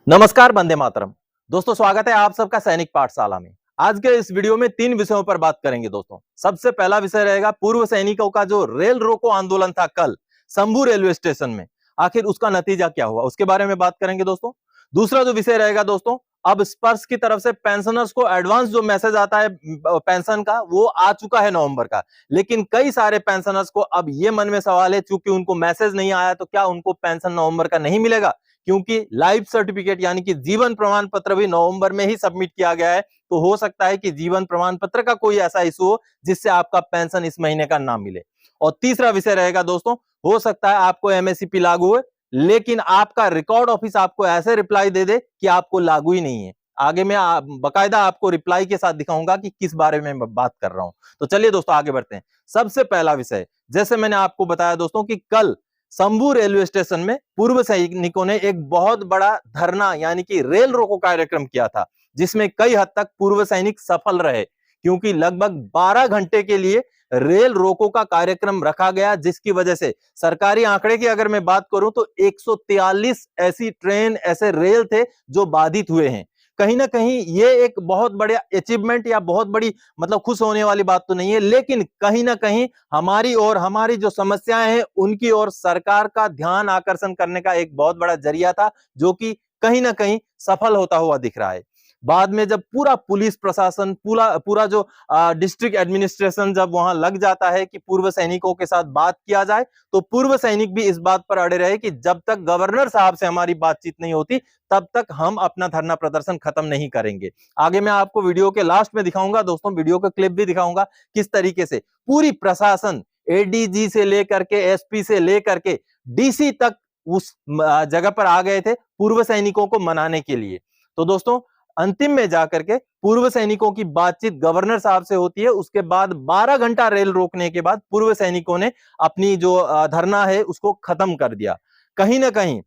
नमस्कार, वंदे मातरम। दोस्तों, स्वागत है आप सबका सैनिक पाठशाला में। आज के इस वीडियो में 3 विषयों पर बात करेंगे दोस्तों। सबसे पहला विषय रहेगा पूर्व सैनिकों का जो रेल रोको आंदोलन था कल शंभू रेलवे स्टेशन में, आखिर उसका नतीजा क्या हुआ, उसके बारे में बात करेंगे दोस्तों। दूसरा जो विषय रहेगा दोस्तों, अब स्पर्श की तरफ से पेंशनर्स को एडवांस जो मैसेज आता है पेंशन का, वो आ चुका है नवंबर का। लेकिन कई सारे पेंशनर्स को अब ये मन में सवाल है, चूंकि उनको मैसेज नहीं आया तो क्या उनको पेंशन नवंबर का नहीं मिलेगा, क्योंकि लाइफ सर्टिफिकेट यानी कि जीवन प्रमाण पत्र भी नवंबर में ही सबमिट किया गया है। तो हो सकता है कि जीवन प्रमाण पत्र का कोई ऐसा इशू हो जिससे आपका पेंशन इस महीने का ना मिले। और तीसरा विषय रहेगा दोस्तों, हो सकता है आपको एमएससीपी लागू हो, लेकिन आपका रिकॉर्ड ऑफिस आपको ऐसे रिप्लाई दे दे कि आपको लागू ही नहीं है। आगे मैं बकायदा आपको रिप्लाई के साथ दिखाऊंगा कि किस बारे में मैं बात कर रहा हूं। तो चलिए दोस्तों आगे बढ़ते हैं। सबसे पहला विषय, जैसे मैंने आपको बताया दोस्तों कि कल शंभू रेलवे स्टेशन में पूर्व सैनिकों ने एक बहुत बड़ा धरना यानी कि रेल रोको कार्यक्रम किया था, जिसमें कई हद तक पूर्व सैनिक सफल रहे, क्योंकि लगभग 12 घंटे के लिए रेल रोको का कार्यक्रम रखा गया, जिसकी वजह से सरकारी आंकड़े की अगर मैं बात करूं तो 143 ऐसी ट्रेन, ऐसे रेल थे जो बाधित हुए हैं। कहीं ना कहीं ये एक बहुत बड़े अचीवमेंट या बहुत बड़ी मतलब खुश होने वाली बात तो नहीं है, लेकिन कहीं ना कहीं हमारी और हमारी जो समस्याएं हैं उनकी ओर सरकार का ध्यान आकर्षण करने का एक बहुत बड़ा जरिया था, जो कि कहीं ना कहीं सफल होता हुआ दिख रहा है। बाद में जब पूरा पुलिस प्रशासन, पूरा पूरा जो डिस्ट्रिक्ट एडमिनिस्ट्रेशन जब वहां लग जाता है कि पूर्व सैनिकों के साथ बात किया जाए, तो पूर्व सैनिक भी इस बात पर अड़े रहे कि जब तक गवर्नर साहब से हमारी बातचीत नहीं होती तब तक हम अपना धरना प्रदर्शन खत्म नहीं करेंगे। आगे मैं आपको वीडियो के लास्ट में दिखाऊंगा दोस्तों, वीडियो का क्लिप भी दिखाऊंगा किस तरीके से पूरी प्रशासन एडीजी से लेकर के एसपी से लेकर के डीसी तक उस जगह पर आ गए थे पूर्व सैनिकों को मनाने के लिए। तो दोस्तों अंतिम में जाकर के पूर्व सैनिकों की बातचीत गवर्नर साहब से होती है। उसके बाद 12 घंटा रेल रोकने के बाद पूर्व सैनिकों ने अपनी जो धरना है उसको खत्म कर दिया। कहीं ना कहीं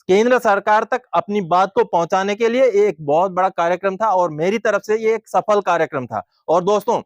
केंद्र सरकार तक अपनी बात को पहुंचाने के लिए एक बहुत बड़ा कार्यक्रम था और मेरी तरफ से ये एक सफल कार्यक्रम था। और दोस्तों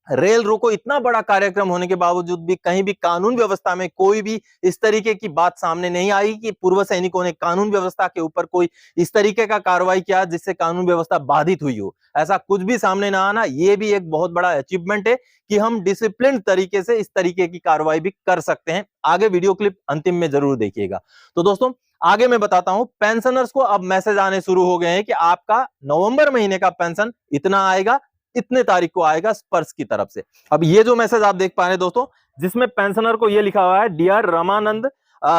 रेल रोको इतना बड़ा कार्यक्रम होने के बावजूद भी कहीं भी कानून व्यवस्था में कोई भी इस तरीके की बात सामने नहीं आई कि पूर्व सैनिकों ने कानून व्यवस्था के ऊपर कोई इस तरीके का कार्रवाई किया जिससे कानून व्यवस्था बाधित हुई हो। ऐसा कुछ भी सामने ना आना, ये भी एक बहुत बड़ा अचीवमेंट है कि हम डिसिप्लिन तरीके से इस तरीके की कार्रवाई भी कर सकते हैं। आगे वीडियो क्लिप अंतिम में जरूर देखिएगा। तो दोस्तों आगे मैं बताता हूं, पेंशनर्स को अब मैसेज आने शुरू हो गए हैं कि आपका नवंबर महीने का पेंशन इतना आएगा, इतने तारीख को आएगा स्पर्श की तरफ से। अब ये जो मैसेज आप देख पा रहे हैं दोस्तों, जिसमें पेंशनर को ये लिखा हुआ है, dear Ramanand,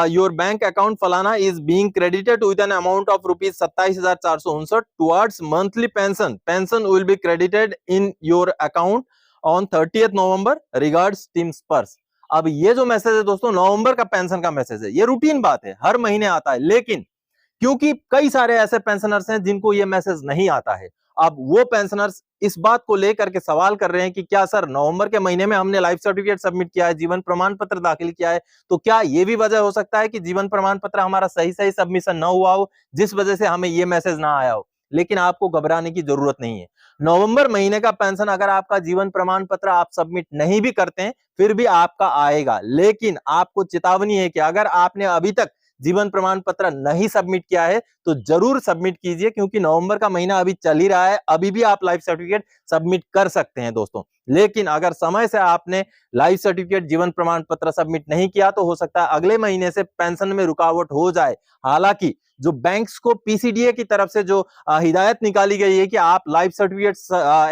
your bank account फलाना is being credited with an amount of rupees 27,459 towards monthly pension. Pension will be credited in your account on 30th November, regards team Sparsh. अब ये जो मैसेज है दोस्तों नवंबर का पेंशन का मैसेज है, ये रूटीन बात है, हर महीने आता है। लेकिन क्योंकि कई सारे ऐसे पेंशनर्स हैं जिनको ये मैसेज नहीं आता है, अब वो पेंशनर्स इस बात को लेकर के सवाल कर रहे हैं कि क्या सर नवंबर के महीने में हमने लाइफ सर्टिफिकेट सबमिट किया है, जीवन प्रमाण पत्र दाखिल किया है, तो क्या ये भी वजह हो सकता है कि जीवन प्रमाण पत्र हमारा सही सही सबमिशन ना हुआ हो, जिस वजह से हमें ये मैसेज ना आया हो। लेकिन आपको घबराने की जरूरत नहीं है। नवंबर महीने का पेंशन अगर आपका जीवन प्रमाण पत्र आप सबमिट नहीं भी करते हैं फिर भी आपका आएगा। लेकिन आपको चेतावनी है कि अगर आपने अभी तक जीवन प्रमाण पत्र नहीं सबमिट किया है तो जरूर सबमिट कीजिए, क्योंकि नवंबर का महीना अभी चल ही रहा है, अभी भी आप लाइफ सर्टिफिकेट सबमिट कर सकते हैं दोस्तों। लेकिन अगर समय से आपने लाइफ सर्टिफिकेट, जीवन प्रमाण पत्र सबमिट नहीं किया तो हो सकता है अगले महीने से पेंशन में रुकावट हो जाए। हालांकि जो बैंक्स को पीसीडीए की तरफ से जो हिदायत निकाली गई है कि आप लाइफ सर्टिफिकेट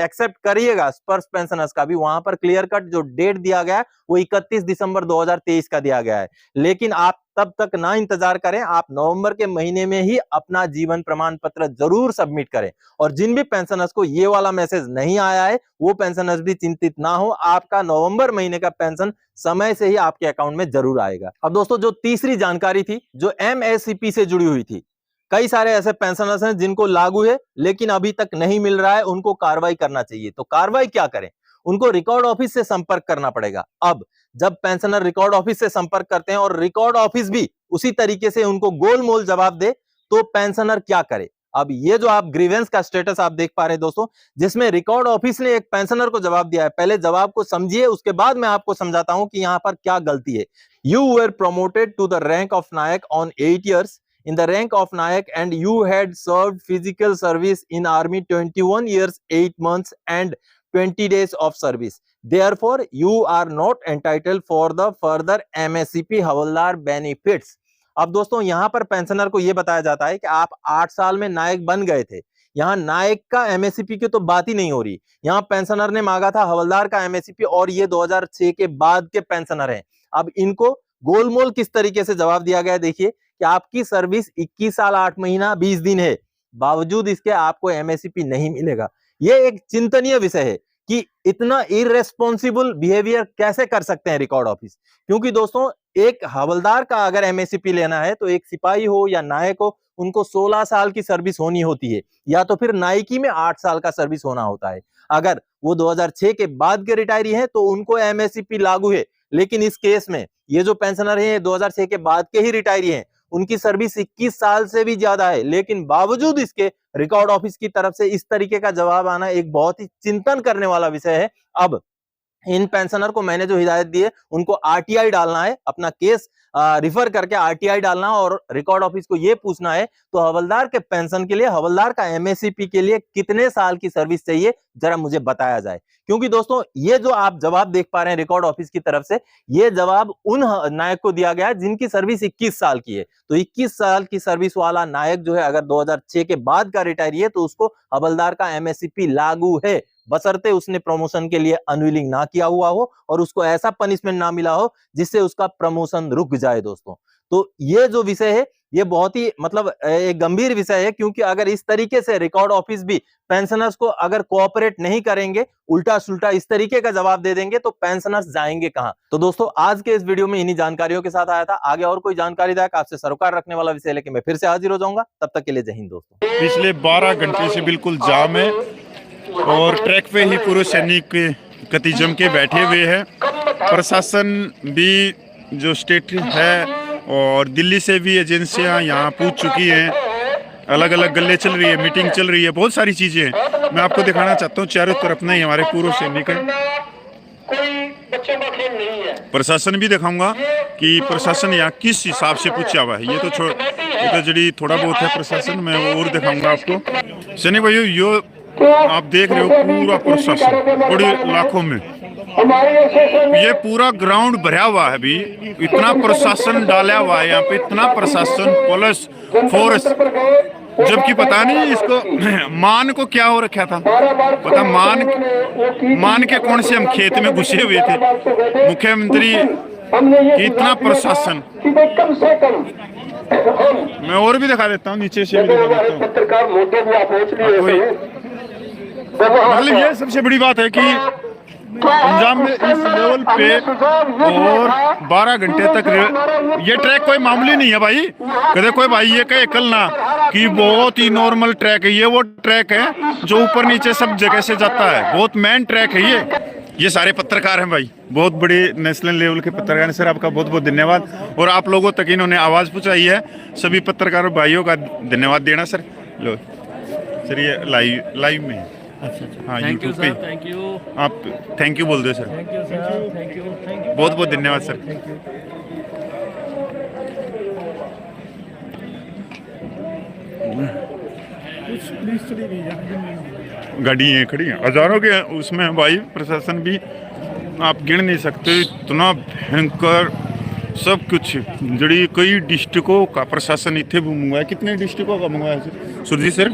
एक्सेप्ट करिएगा स्पर्श पेंशनर्स का भी, वहां पर क्लियर कट जो डेट दिया गया है वो 31 दिसंबर 2023 का दिया गया है। लेकिन आप तब तक ना इंतजार करें, आप नवंबर के महीने में ही अपना जीवन प्रमाण पत्र जरूर सबमिट करें। और जिन भी पेंशनर्स को ये वाला मैसेज नहीं आया है वो पेंशनर्स भी चिंतित ना हो, आपका नवंबर महीने का पेंशन समय से ही आपके अकाउंट में जरूर आएगा। अब दोस्तों जो तीसरी जानकारी थी जो एमएससीपी से जुड़ी हुई थी, कई सारे ऐसे पेंशनर्स हैं जिनको लागू है लेकिन अभी तक नहीं मिल रहा है, उनको कार्रवाई करना चाहिए। तो कार्रवाई क्या करें, उनको रिकॉर्ड ऑफिस से संपर्क करना पड़ेगा। अब जब पेंशनर रिकॉर्ड ऑफिस से संपर्क करते हैं और रिकॉर्ड ऑफिस भी उसी तरीके से उनको गोलमोल जवाब दे तो पेंशनर क्या करे। अब ये जो आप ग्रीवेंस का स्टेटस आप देख पा रहे हैं दोस्तों, जिसमें रिकॉर्ड ऑफिस ने एक पेंशनर को जवाब दिया है। पहले जवाब को समझिए, उसके बाद मैं आपको समझाता हूं कि यहां पर क्या गलती है। You were promoted to the rank of Naik on 8 years in the rank of Nayak and you had served physical service in army 21 years 8 months and 20 days of service. Therefore, you are not entitled for the further MSCP havildar benefits. अब दोस्तों यहाँ पर pensioner को यह बताया जाता है कि आप 8 साल में नायक बन गए थे। यहाँ नायक का एमएससीपी की तो बात ही नहीं हो रही। यहाँ पेंशनर ने मांगा था हवलदार का एमएससीपी और ये 2006 के बाद के पेंशनर हैं। अब इनको गोलमोल किस तरीके से जवाब दिया गया, देखिए कि आपकी सर्विस 21 साल 8 महीना 20 दिन है, बावजूद इसके आपको एमएससीपी नहीं मिलेगा। यह एक चिंतनीय विषय है कि इतना इररेस्पॉन्सिबल बिहेवियर कैसे कर सकते हैं रिकॉर्ड ऑफिस। क्योंकि दोस्तों एक हवलदार का अगर एमएससीपी लेना है तो एक सिपाही हो या नायक हो, उनको 16 साल की सर्विस होनी होती है, या तो फिर नायकी में 8 साल का सर्विस होना होता है। अगर वो 2006 के बाद के रिटायरी हैं तो उनको एमएससीपी लागू है, लेकिन इस केस में ये जो पेंशनर है 2006 के बाद के ही रिटायरी हैं, उनकी सर्विस 21 साल से भी ज्यादा है, लेकिन बावजूद इसके रिकॉर्ड ऑफिस की तरफ से इस तरीके का जवाब आना एक बहुत ही चिंतन करने वाला विषय है। अब इन पेंशनर को मैंने जो हिदायत दी है उनको आरटीआई डालना है, अपना केस रिफर करके आरटीआई डालना और रिकॉर्ड ऑफिस को यह पूछना है तो हवलदार के पेंशन के लिए, हवलदार का एमएससीपी के लिए कितने साल की सर्विस चाहिए, जरा मुझे बताया जाए। क्योंकि दोस्तों ये जो आप जवाब देख पा रहे हैं रिकॉर्ड ऑफिस की तरफ से, ये जवाब उन नायक को दिया गया है जिनकी सर्विस 21 साल की है। तो 21 साल की सर्विस वाला नायक जो है अगर 2006 के बाद का रिटायरी है तो उसको हवलदार का एमएससीपी लागू है, बशर्ते उसने प्रमोशन के लिए अनविलिंग ना किया हुआ हो और उसको ऐसा पनिशमेंट ना मिला हो जिससे उसका प्रमोशन रुक जाए। दोस्तों तो ये जो विषय है ये बहुत ही मतलब एक गंभीर विषय है, क्योंकि अगर इस तरीके से रिकॉर्ड ऑफिस भी पेंशनर्स को अगर कोऑपरेट नहीं करेंगे, उल्टा सुल्टा इस तरीके का जवाब दे देंगे तो पेंशनर्स जाएंगे कहां। तो दोस्तों आज के इस वीडियो में इन्हीं जानकारियों के साथ आया था। आगे और कोई जानकारीदायक आपसे सरोकार रखने वाला विषय लेके मैं फिर से हाजिर हो जाऊंगा। तब तक के लिए जय हिंद दोस्तों। पिछले 12 घंटे से बिल्कुल जाम है और ट्रैक पे ही पूरे सैनिक गति जम के बैठे हुए हैं। प्रशासन भी जो स्टेट है और दिल्ली से भी एजेंसियां यहाँ पूछ चुकी हैं, अलग अलग गल्ले चल रही है, मीटिंग चल रही है, बहुत सारी चीजें हैं। मैं आपको दिखाना चाहता हूँ चारों तरफ नहीं हमारे पूर्व सैनिक हैं। प्रशासन भी दिखाऊंगा कि प्रशासन यहाँ किस हिसाब से पूछा हुआ है। ये तो जड़ी थोड़ा बहुत है प्रशासन, मैं वो और दिखाऊंगा आपको। सैनिक भाइयों यो आप देख रहे हो पूरा प्रशासन बड़ी लाखों में, ये पूरा ग्राउंड भरा हुआ है। अभी इतना प्रशासन डाला हुआ है यहाँ पे, इतना प्रशासन, पुलिस फोर्स, जबकि पता नहीं इसको मान को क्या हो रखा था, पता मान के कौन से हम खेत में घुसे हुए थे। मुख्यमंत्री की इतना प्रशासन, मैं और भी दिखा देता हूँ, नीचे से भी दिखा देता हूँ। मतलब ये सबसे बड़ी बात है कि पंजाब में इस लेवल पे और 12 घंटे तक ये ट्रैक कोई मामूली नहीं है भाई। कदे कोई भाई ये कहे कल ना कि बहुत ही नॉर्मल ट्रैक है, ये वो ट्रैक है जो ऊपर नीचे सब जगह से जाता है, बहुत मेन ट्रैक है ये सारे पत्रकार हैं भाई, बहुत बड़े नेशनल लेवल के पत्रकार हैं। सर आपका बहुत बहुत धन्यवाद और आप लोगों तक इन्होंने आवाज़ पहुँचाई है, सभी पत्रकारों भाइयों का धन्यवाद देना सर। लो सर ये लाइव में अच्छा हाँ थैंक यू यूट्यूब पे सर, थैंक यू, आप थैंक यू बोल दो sir. Thank you sir, thank you, thank you, बहुत बहुत धन्यवाद सर। Thank you. कुछ पुलिस चली गई है, गाड़ी है खड़ी हैं हजारों के, उसमें भाई प्रशासन भी आप गिन नहीं सकते, इतना भयंकर सब कुछ। जड़ी कई डिस्ट्रिक्टों का प्रशासन इतने भी मंगवाया। कितने डिस्ट्रिक्टों का मंगवाया सर सुरजीत सर?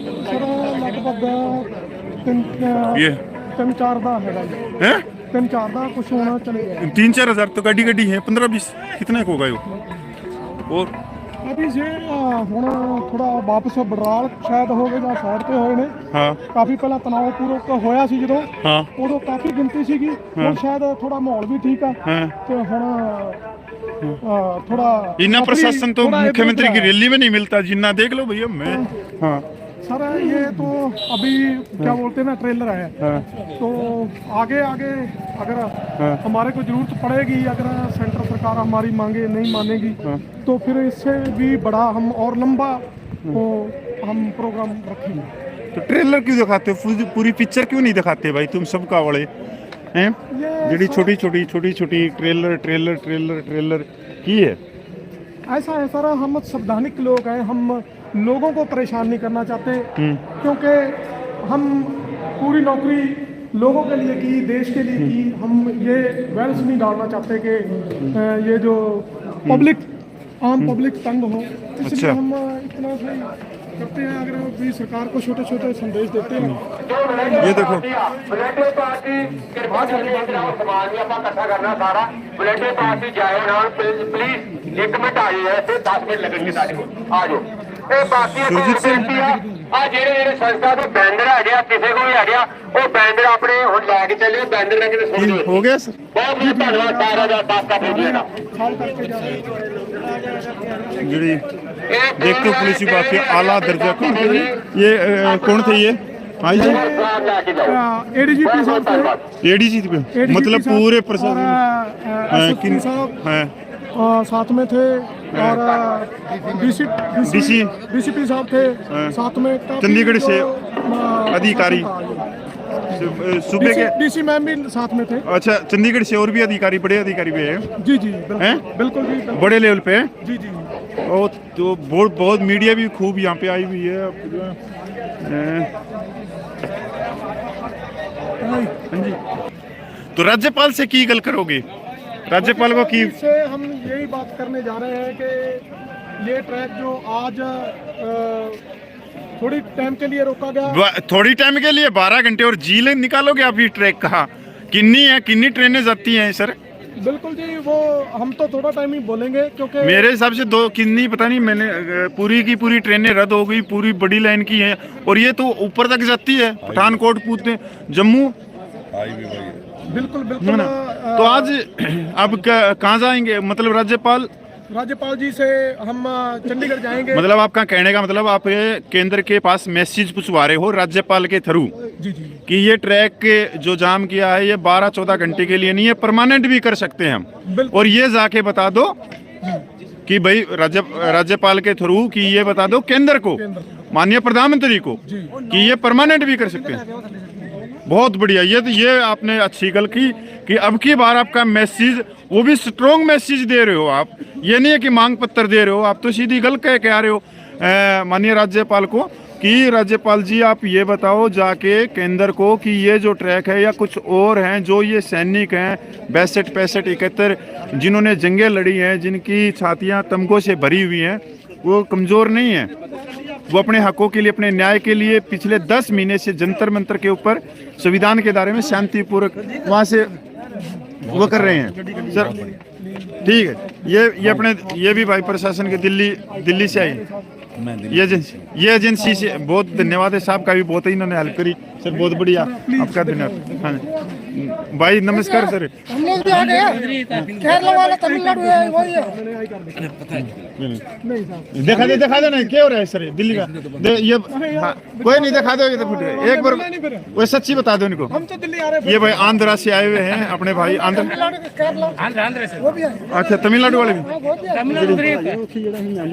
ये 3-4 दा है हैं 3-4 दा कुछ होना चले गया। 3-4 हज़ार तो गाड़ी है, 15-20 कितने को गए हो। और अभी से ਹੁਣ ਥੋੜਾ ਵਾਪਸ ਬਡਰਾਲ ਸ਼ਾਇਦ ਹੋ ਗਏ ਜਾਂ ਸਾਈਡ ਤੇ ਹੋਏ ਨੇ। ਹਾਂ ਕਾਫੀ ਪਹਿਲਾਂ ਤਣਾਅਪੂਰਵਕ ਹੋਇਆ ਸੀ ਜਦੋਂ, ਹਾਂ ਉਦੋਂ ਕਾਫੀ ਗਿਣਤੀ ਸੀਗੀ। ਹੁਣ ਸ਼ਾਇਦ ਥੋੜਾ ਮਾਹੌਲ ਵੀ ਠੀਕ ਆ ਹਾਂ ਤੇ ਹੁਣ थोड़ा इतना प्रशासन तो मुख्यमंत्री की रैली में नहीं मिलता जितना देख लो भैया। मैं हाँ सर ये तो अभी क्या बोलते हैं ना ट्रेलर है, तो आगे अगर हमारे को जरूरत पड़ेगी, अगर सेंटर सरकार हमारी मांगे नहीं मानेगी तो फिर इससे भी बड़ा हम और लंबा तो हम प्रोग्राम रखेंगे। तो ट्रेलर क्यों दिखाते हो, पूरी पिक्चर क्यों नहीं दिखाते भाई तुम सबका वाले हैं? जड़ी छोटी छोटी ट्रेलर की है ऐसा है सर, हम संवैधानिक लोग हैं, हम लोगों को परेशान नहीं करना चाहते, क्योंकि हम पूरी नौकरी लोगों के लिए की, देश के लिए की। हम ये वेल्स नहीं डालना चाहते कि ये जो पब्लिक, आम पब्लिक तंग हो, इसलिए अच्छा। हम इतना से करते हैं। अगर भी सरकार को छोटे छोटे संदेश देते हैं। ये देखो बुलेटिन पार्टी कृपा करके समाज में ਆਪਾਂ ਇਕੱਠਾ ਕਰਨਾ ਸਾਰਾ बुलेटिन पार्टी ਜਾਇਓ ਨਾਲ प्लीज 1 मिनट ਆ ਜਾਓ, ਇੱਥੇ 10 ਮਿੰਟ ਲੱਗਣਗੇ ਤੁਹਾਡੇ ਕੋਲ, ਆ ਜਾਓ। ਇਹ ਬਾਕੀ ਸੁਰਜੀਤ ਸਿੰਘ। ਆ ਜਿਹੜੇ ਸੰਸਥਾ ਦੇ ਬੈਨਰ ਹੈਗੇ ਆ, ਕਿਸੇ ਕੋਲ ਵੀ ਹੈਗੇ ਆ, ਉਹ ਬੈਨਰ ਆਪਣੇ ਹੁਣ ਲੈ ਕੇ ਚੱਲਿਓ, ਬੈਨਰ ਲੈ ਕੇ ਸੁਣ ਕੀ ਦਿਓ। ਹੋ ਗਿਆ ਸਰ? ਬਹੁਤ ਬਹੁਤ ਧੰਨਵਾਦ ਸਾਰਿਆਂ ਦਾ, ਦਾਸਤਾ ਪਹੁੰਚੇਗਾ। जी देखते हो पुलिस विभाग के आला दर्जा कौन थे ये? कौन थे ये? आई जी एडीजीपी साहब थे, एडीजी पे, ADGP मतलब साहब पूरे और, प्रशासन SSP साहब हैं। साथ में थे, और डीसीपी साहब थे साथ में। चंडीगढ़ से अधिकारी सूबे के, डीसी मैम भी साथ में थे। अच्छा चंडीगढ़ से और भी अधिकारी, बड़े अधिकारी भी हैं? जी जी हैं? बिल्कुल जी, बिल्कुल। बड़े लेवल पे हैं? जी जी। और तो बहुत मीडिया भी खूब यहाँ पे आई हुई है आपको जो है। हाँ जी। तो राज्यपाल से की गल करोगे? राज्यपाल को की से हम यही बात करने जा रहे हैं कि ये ट्रैक जो आज थोड़ी टाइम के लिए रोका गया, थोड़ी टाइम के लिए 12 घंटे और झील निकालोगे आप ये ट्रैक कहा? किन्नी ट्रेनें जाती हैं सर? बिल्कुल जी, वो हम तो थोड़ा टाइम ही बोलेंगे, क्योंकि मेरे हिसाब से किन्नी पता नहीं, मैंने पूरी की पूरी ट्रेनें रद्द हो गई, पूरी बड़ी लाइन की है, और ये तो ऊपर तक जाती है, पठानकोट पूछते जम्मू। बिल्कुल है बिल्कुल। ना? तो आज अब कहाँ जाएंगे? मतलब राज्यपाल जी से हम चंडीगढ़ जाएंगे। मतलब आपका कहने का मतलब आप ये केंद्र के पास मैसेज पूछवा रहे हो राज्यपाल के थ्रू जी जी कि ये ट्रैक के जो जाम किया है ये 12-14 घंटे के लिए नहीं है, परमानेंट भी कर सकते हैं हम, बिल्कुल। और ये जाके बता दो कि भाई राज्यपाल के थ्रू कि ये बता दो केंद्र को, माननीय प्रधानमंत्री को, कि ये परमानेंट भी कर सकते हैं। बहुत बढ़िया, ये आपने अच्छी गल की कि अब की बार आपका मैसेज, वो भी स्ट्रॉन्ग मैसेज दे रहे हो आप, ये नहीं है कि मांग पत्र दे रहे हो, आप तो सीधी गल कह के आ रहे हो माननीय राज्यपाल को कि राज्यपाल जी आप ये बताओ जाके केंद्र को कि ये जो ट्रैक है या कुछ और हैं जो ये सैनिक हैं 62, 65, 71 जिन्होंने जंगें लड़ी हैं, जिनकी छातियाँ तमगों से भरी हुई हैं, वो कमज़ोर नहीं हैं, वो अपने हकों के लिए, अपने न्याय के लिए पिछले 10 महीने से जंतर मंतर के ऊपर संविधान के दायरे में शांतिपूर्वक वहाँ से वो कर रहे हैं सर। ठीक है, ये अपने ये भी भाई प्रशासन के दिल्ली से आए, ये एजेंसी से बहुत धन्यवाद है साहब का भी, बहुत ही इन्होंने हेल्प करी सर, बहुत बढ़िया आपका धन्यवाद। हाँ भाई नमस्कार सर। हम लोग भी आ गए, केरला वाला तमिलनाडु है वही है। दिखा दो ना क्या हो रहा है सर दिल्ली का ये हाँ, कोई नहीं दिखा दो, ये तो फुट एक बार वो सच्ची बता दो इनको। हम तो दिल्ली आ रहे हैं। ये भाई आंध्रा से आए हुए हैं अपने भाई, आंध्र, केरला, आंध्र से वो भी है। अच्छा तमिलनाडु वाले भी। हाँ, वो भी है।